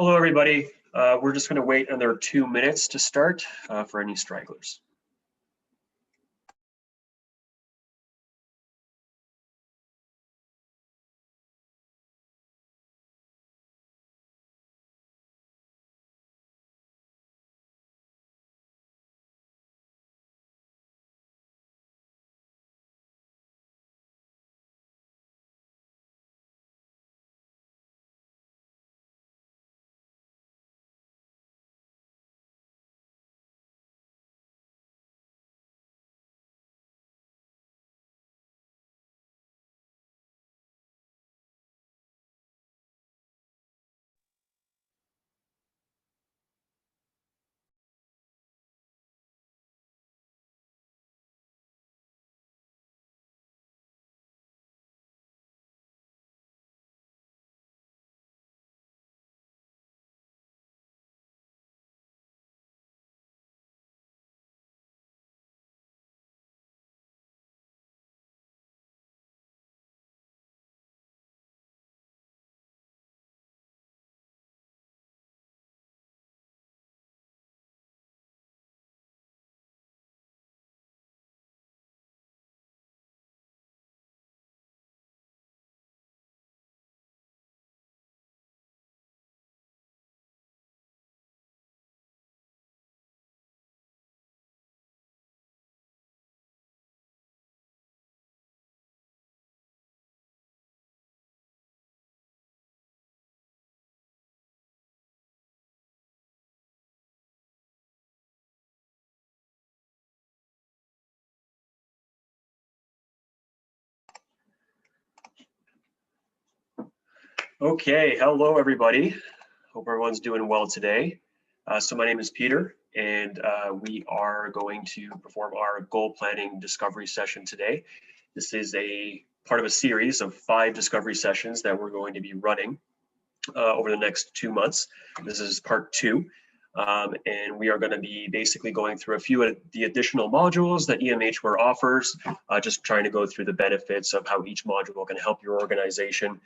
Hello, everybody. We're just going to wait another 2 minutes to start for any stragglers. Okay, hello, everybody. Hope everyone's doing well today. So my name is Peter, and we are going to perform our goal planning discovery session today. This is a part of a series of 5 discovery sessions that we're going to be running over the next 2 months. This is part 2. And we are going to be basically going through a few of the additional modules that EMHware offers, just trying to go through the benefits of how each module can help your organization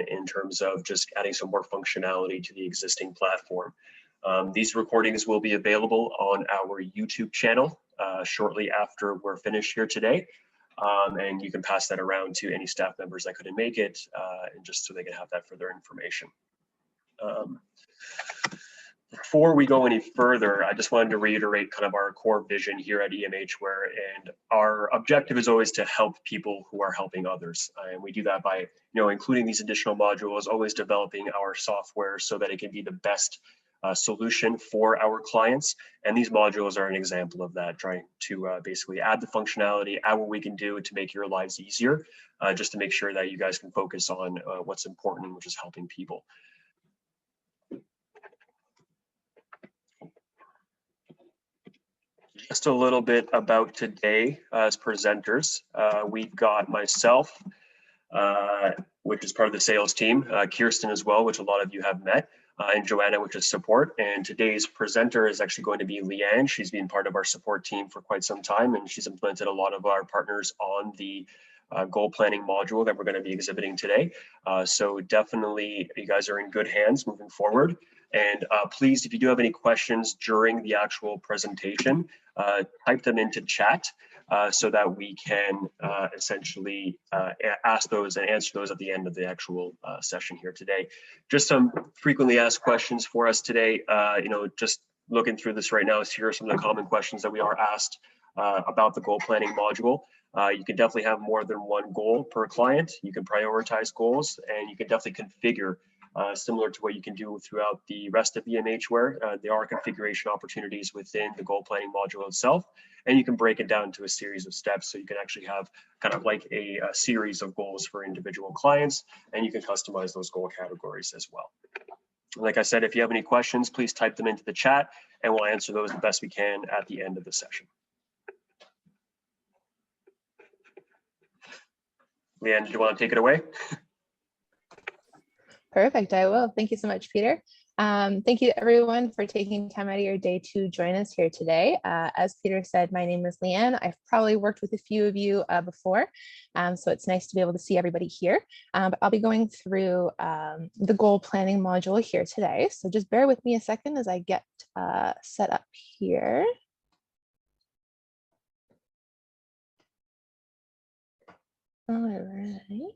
in terms of just adding some more functionality to the existing platform. These recordings will be available on our YouTube channel shortly after we're finished here today. And you can pass that around to any staff members that couldn't make it, and just so they can have that for their information. Before we go any further, I just wanted to reiterate kind of our core vision here at EMHware, and our objective is always to help people who are helping others. And we do that by, including these additional modules, always developing our software so that it can be the best solution for our clients. And these modules are an example of that, trying to basically add the functionality, add what we can do to make your lives easier, just to make sure that you guys can focus on what's important, which is helping people. Just a little bit about today as presenters. We've got myself, which is part of the sales team, Kirsten as well, which a lot of you have met, and Joanna, which is support. And today's presenter is actually going to be Leanne. She's been part of our support team for quite some time, and she's implemented a lot of our partners on the goal planning module that we're going to be exhibiting today. So definitely you guys are in good hands moving forward. And please, if you do have any questions during the actual presentation, type them into chat so that we can essentially ask those and answer those at the end of the actual session here today. Just some frequently asked questions for us today. Just looking through this right now, here are some of the common questions that we are asked about the goal planning module. You can definitely have more than one goal per client. You can prioritize goals, and you can definitely configure similar to what you can do throughout the rest of EMHware. There are configuration opportunities within the goal planning module itself, and you can break it down into a series of steps. So you can actually have kind of like a series of goals for individual clients, and you can customize those goal categories as well. Like I said, if you have any questions, please type them into the chat, and we'll answer those the best we can at the end of the session. Leanne, do you want to take it away? Perfect, I will. Thank you so much, Peter. Thank you everyone for taking time out of your day to join us here today. As Peter said, my name is Leanne. I've probably worked with a few of you before, so it's nice to be able to see everybody here. But I'll be going through the goal planning module here today. So just bear with me a second as I get set up here. All right.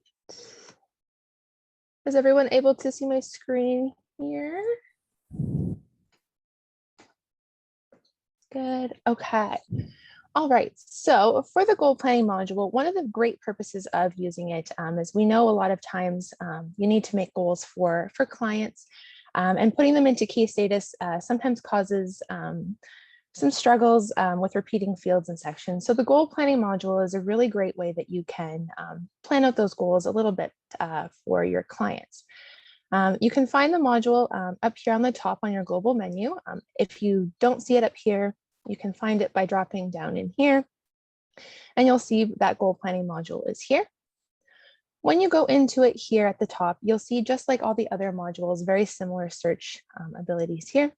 Is everyone able to see my screen here? Good. Okay. All right. So for the goal planning module, one of the great purposes of using it is we know a lot of times you need to make goals for clients, and putting them into case status sometimes causes some struggles with repeating fields and sections. So the goal planning module is a really great way that you can plan out those goals a little bit for your clients. You can find the module up here on the top on your global menu. If you don't see it up here, you can find it by dropping down in here, and you'll see that goal planning module is here. When you go into it here at the top, you'll see, just like all the other modules, very similar search abilities here.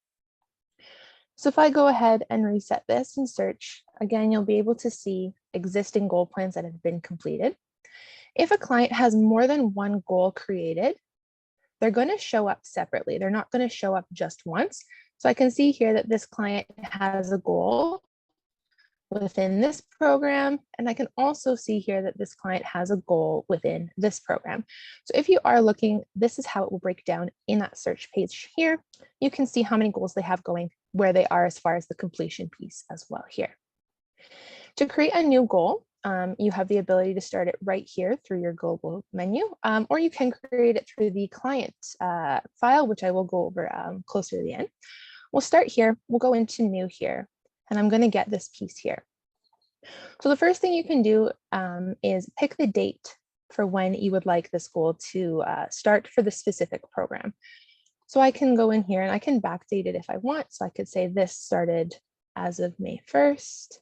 So if I go ahead and reset this and search, again, you'll be able to see existing goal plans that have been completed. If a client has more than one goal created, they're going to show up separately. They're not going to show up just once. So I can see here that this client has a goal within this program, and I can also see here that this client has a goal within this program. So if you are looking, this is how it will break down in that search page here. You can see how many goals they have going, where they are as far as the completion piece as well here. To create a new goal, you have the ability to start it right here through your global menu, or you can create it through the client file, which I will go over closer to the end. We'll start here, we'll go into new here, and I'm going to get this piece here. So the first thing you can do is pick the date for when you would like this goal to start for the specific program. So I can go in here and I can backdate it if I want. So I could say this started as of May 1st.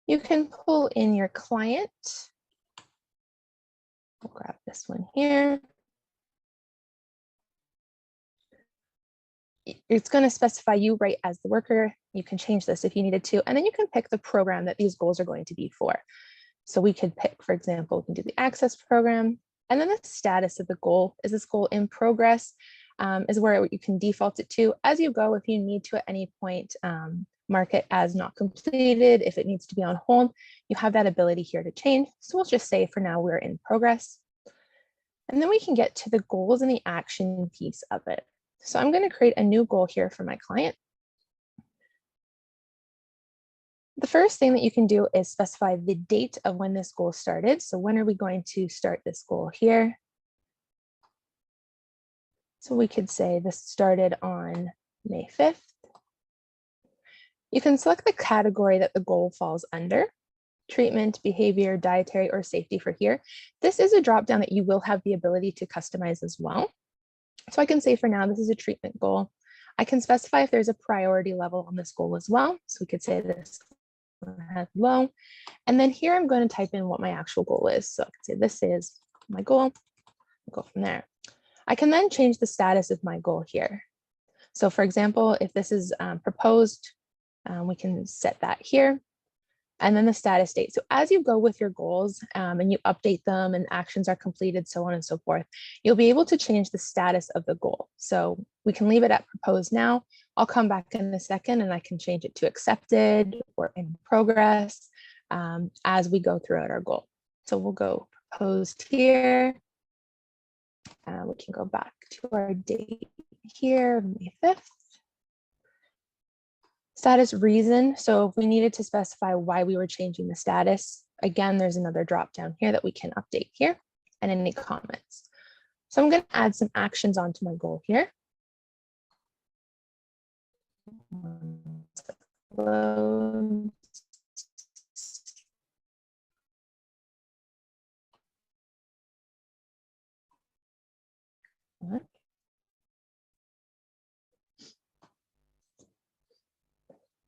You can pull in your client. We'll grab this one here. It's going to specify you right as the worker. You can change this if you needed to, and then you can pick the program that these goals are going to be for. So we could pick, for example, we can do the access program, and then the status of the goal. Is this goal in progress? Is where you can default it to. As you go, if you need to at any point mark it as not completed, if it needs to be on hold, you have that ability here to change. So we'll just say for now we're in progress. And then we can get to the goals and the action piece of it. So I'm going to create a new goal here for my client. The first thing that you can do is specify the date of when this goal started. So when are we going to start this goal here? So we could say this started on May 5th. You can select the category that the goal falls under: treatment, behavior, dietary, or safety for here. This is a dropdown that you will have the ability to customize as well. So I can say for now, this is a treatment goal. I can specify if there's a priority level on this goal as well. So we could say this one has low. And then here I'm going to type in what my actual goal is. So I can say this is my goal. I'll go from there. I can then change the status of my goal here. So for example, if this is proposed, we can set that here. And then the status date. So as you go with your goals and you update them and actions are completed, so on and so forth, you'll be able to change the status of the goal. So we can leave it at proposed now. I'll come back in a second and I can change it to accepted or in progress as we go throughout our goal. So we'll go proposed here. We can go back to our date here, May 5th. Status reason. So if we needed to specify why we were changing the status, again, there's another drop down here that we can update here, and any comments. So I'm going to add some actions onto my goal here.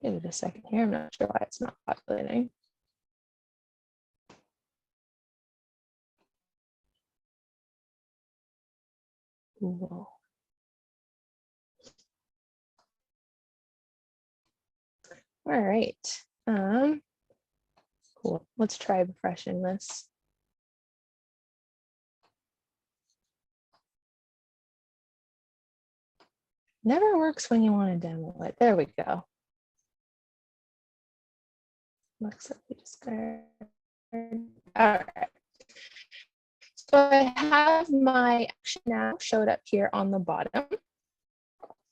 Give it a second here. I'm not sure why it's not populating. Whoa. All right. Cool. Let's try refreshing this. Never works when you want to demo it. There we go. Looks like we just got. All right. So I have my action now showed up here on the bottom.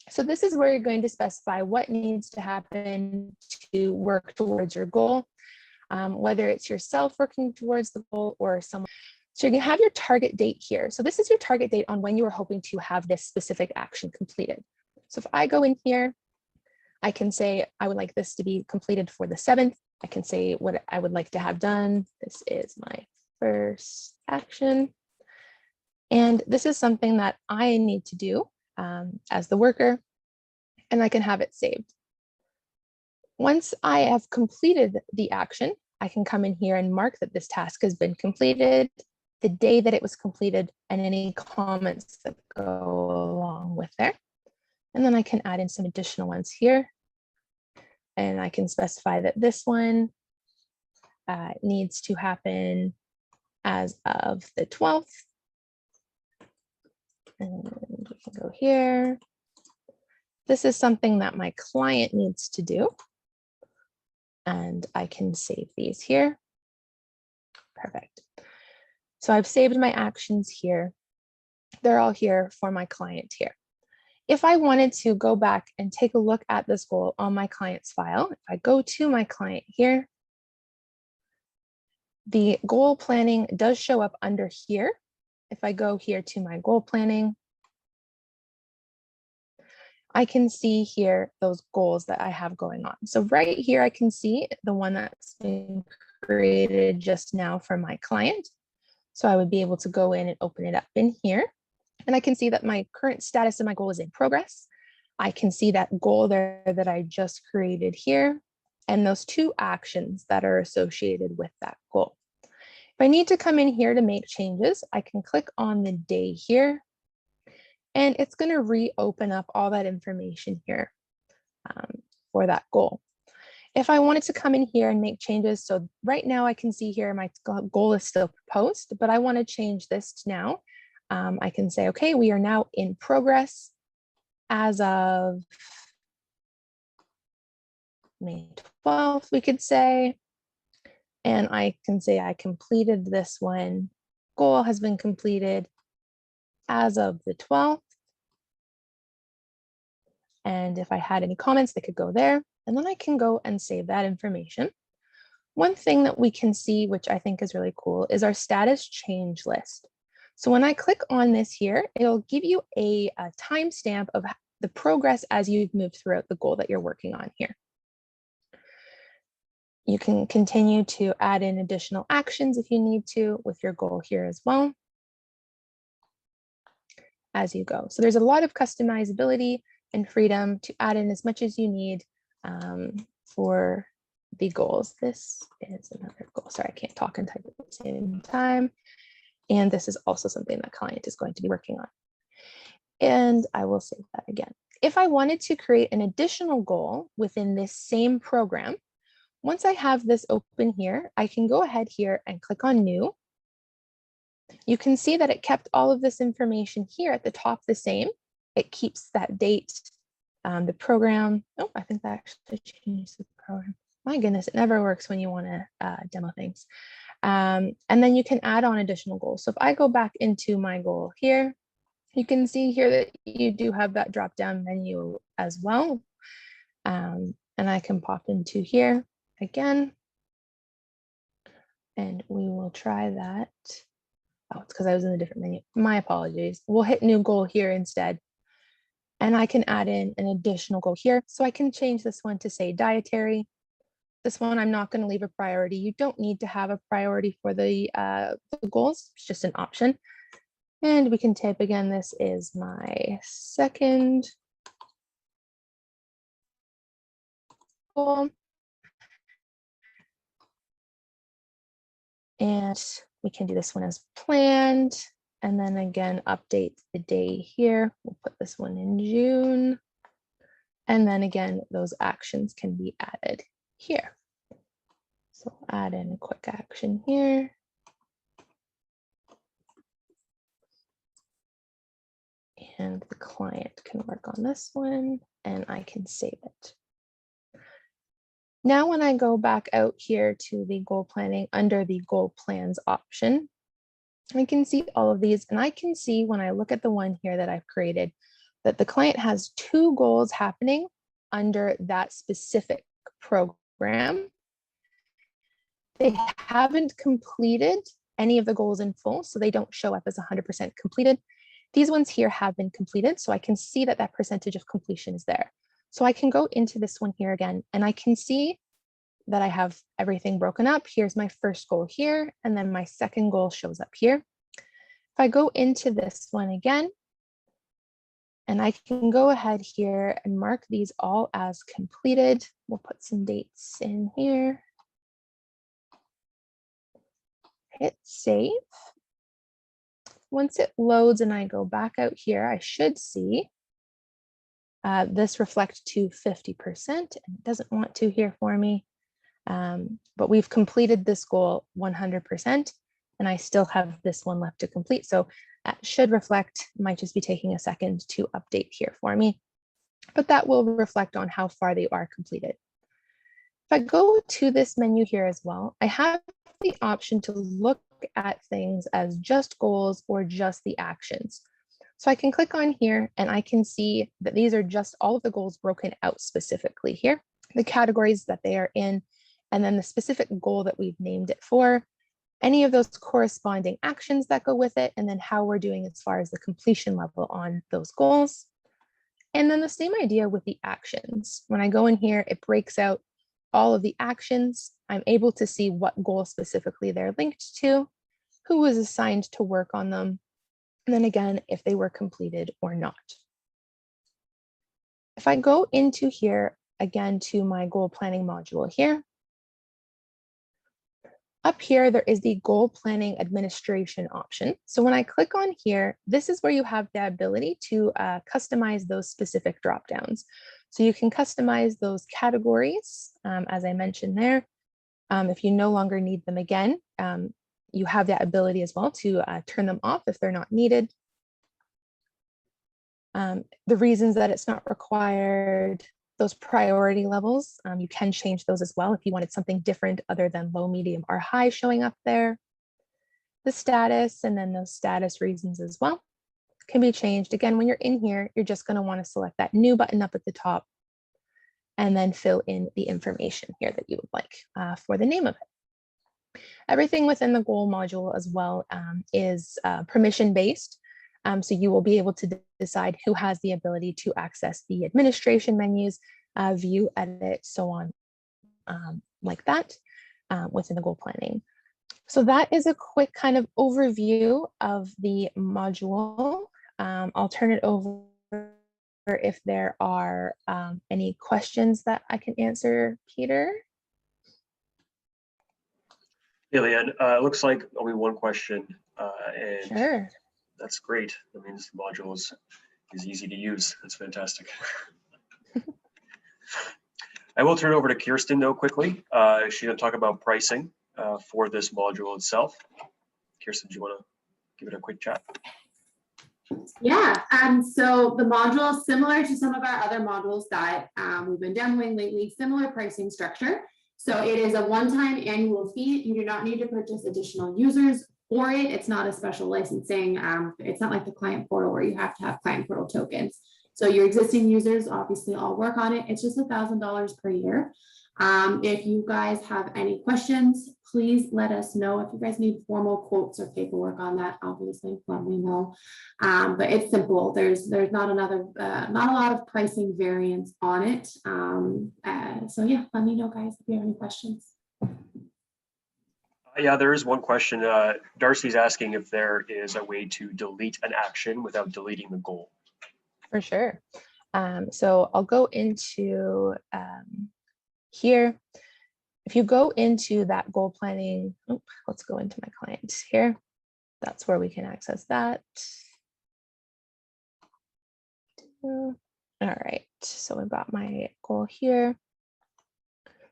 So this is where you're going to specify what needs to happen to work towards your goal, whether it's yourself working towards the goal or someone. So you can have your target date here. So this is your target date on when you are hoping to have this specific action completed. So if I go in here, I can say I would like this to be completed for the 7th. I can say what I would like to have done. This is my first action. And this is something that I need to do as the worker, and I can have it saved. Once I have completed the action, I can come in here and mark that this task has been completed, the day that it was completed, and any comments that go along with there. And then I can add in some additional ones here. And I can specify that this one needs to happen as of the 12th. And we can go here. This is something that my client needs to do. And I can save these here. Perfect. So I've saved my actions here. They're all here for my client here. If I wanted to go back and take a look at this goal on my client's file, if I go to my client here, the goal planning does show up under here. If I go here to my goal planning, I can see here those goals that I have going on. So right here, I can see the one that's been created just now for my client. So I would be able to go in and open it up in here. And I can see that my current status of my goal is in progress. I can see that goal there that I just created here and those 2 actions that are associated with that goal. If I need to come in here to make changes, I can click on the day here, and it's going to reopen up all that information here for that goal. If I wanted to come in here and make changes, so right now I can see here my goal is still proposed, but I want to change this to now. I can say, okay, we are now in progress as of May 12th, we could say. And I can say I completed this one. Goal has been completed as of the 12th. And if I had any comments, they could go there. And then I can go and save that information. One thing that we can see, which I think is really cool, is our status change list. So when I click on this here, it'll give you a timestamp of the progress as you've moved throughout the goal that you're working on here. You can continue to add in additional actions if you need to with your goal here as well as you go. So there's a lot of customizability and freedom to add in as much as you need for the goals. This is another goal. Sorry, I can't talk and type at the same time. And this is also something that client is going to be working on. And I will save that again. If I wanted to create an additional goal within this same program, once I have this open here, I can go ahead here and click on new. You can see that it kept all of this information here at the top the same. It keeps that date, the program. Oh, I think that actually changed the program. My goodness, it never works when you want to demo things. And then you can add on additional goals. So if I go back into my goal here, you can see here that you do have that drop down menu as well. And I can pop into here again. And we will try that. Oh, it's because I was in a different menu. My apologies. We'll hit new goal here instead. And I can add in an additional goal here. So I can change this one to say dietary. This one, I'm not going to leave a priority. You don't need to have a priority for the goals. It's just an option. And we can type again, this is my second goal. And we can do this one as planned. And then again, update the day here. We'll put this one in June. And then again, those actions can be added here. So add in a quick action here. And the client can work on this one and I can save it. Now, when I go back out here to the goal planning under the goal plans option, I can see all of these, and I can see when I look at the one here that I've created that the client has 2 goals happening under that specific program. They haven't completed any of the goals in full, so they don't show up as 100% completed. These ones here have been completed, so I can see that that percentage of completion is there. So I can go into this one here again, and I can see that I have everything broken up. Here's my first goal here, and then my second goal shows up here. If I go into this one again, and I can go ahead here and mark these all as completed. We'll put some dates in here. Hit save. Once it loads and I go back out here, I should see this reflect to 50%, and it doesn't want to here for me. But we've completed this goal 100%, and I still have this one left to complete. So that should reflect, might just be taking a second to update here for me, but that will reflect on how far they are completed. If I go to this menu here as well, I have the option to look at things as just goals or just the actions. So I can click on here and I can see that these are just all of the goals broken out specifically here, the categories that they are in, and then the specific goal that we've named it for, any of those corresponding actions that go with it, and then how we're doing as far as the completion level on those goals. And then the same idea with the actions. When I go in here, it breaks out all of the actions. I'm able to see what goal specifically they're linked to, who was assigned to work on them, and then again, if they were completed or not. If I go into here, again, to my goal planning module here, up here, there is the goal planning administration option. So when I click on here, this is where you have the ability to customize those specific dropdowns. So you can customize those categories, as I mentioned there. If you no longer need them again, you have that ability as well to turn them off if they're not needed. The reasons that it's not required, those priority levels, you can change those as well if you wanted something different other than low, medium, or high showing up there. The status and then those status reasons as well can be changed. Again, when you're in here, you're just going to want to select that new button up at the top and then fill in the information here that you would like for the name of it. Everything within the goal module as well is permission-based. So you will be able to decide who has the ability to access the administration menus, view, edit, so on, like that within the goal planning. So that is a quick kind of overview of the module. I'll turn it over if there are any questions that I can answer, Peter. Yeah, Leanne, it looks like only one question, and sure. That's great. That means the module is easy to use. That's fantastic. I will turn it over to Kirsten though quickly. She's going to talk about pricing for this module itself. Kirsten, do you want to give it a quick chat? Yeah, so the module is similar to some of our other modules that we've been demoing lately, similar pricing structure. So it is a one-time annual fee. You do not need to purchase additional users for it. It's not a special licensing. It's not like the client portal where you have to have client portal tokens. So your existing users obviously all work on it. It's just $1,000 per year. If you guys have any questions, please let us know. If you guys need formal quotes or paperwork on that, obviously let me know. But it's simple. There's not a lot of pricing variance on it. So yeah, let me know, guys, if you have any questions. Yeah, there is one question. Darcy's asking if there is a way to delete an action without deleting the goal. For sure. So I'll go into here. If you go into that goal planning, let's go into my client here. That's where we can access that. All right, so I've got my goal here.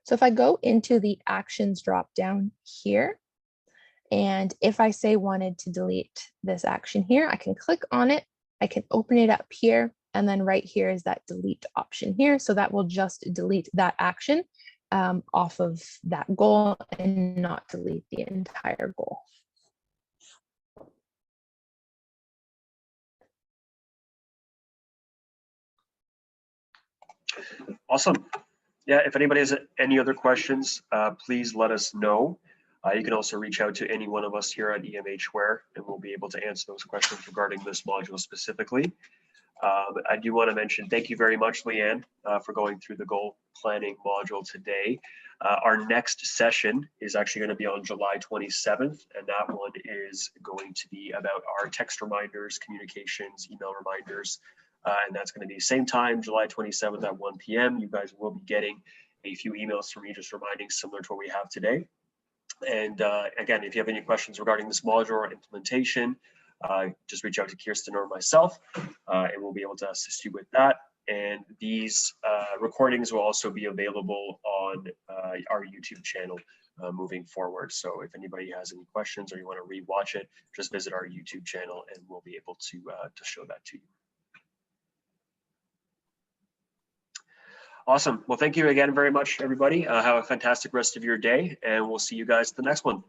So if I go into the actions drop down here, and if I say wanted to delete this action here, I can click on it. I can open it up here. And then right here is that delete option here. So that will just delete that action off of that goal and not delete the entire goal. Awesome. Yeah, if anybody has any other questions, please let us know. You can also reach out to any one of us here at EMHware, and we'll be able to answer those questions regarding this module specifically. I do want to mention, thank you very much, Leanne, for going through the goal planning module today. Our next session is actually going to be on July 27th, and that one is going to be about our text reminders, communications, email reminders, and that's going to be same time, July 27th at 1 p.m. You guys will be getting a few emails from me just reminding similar to what we have today. And again, if you have any questions regarding this module or implementation, just reach out to Kirsten or myself, and we'll be able to assist you with that. And these recordings will also be available on our YouTube channel moving forward. So if anybody has any questions or you want to rewatch it, just visit our YouTube channel and we'll be able to show that to you. Awesome. Well, thank you again very much, everybody. Have a fantastic rest of your day, and we'll see you guys at the next one.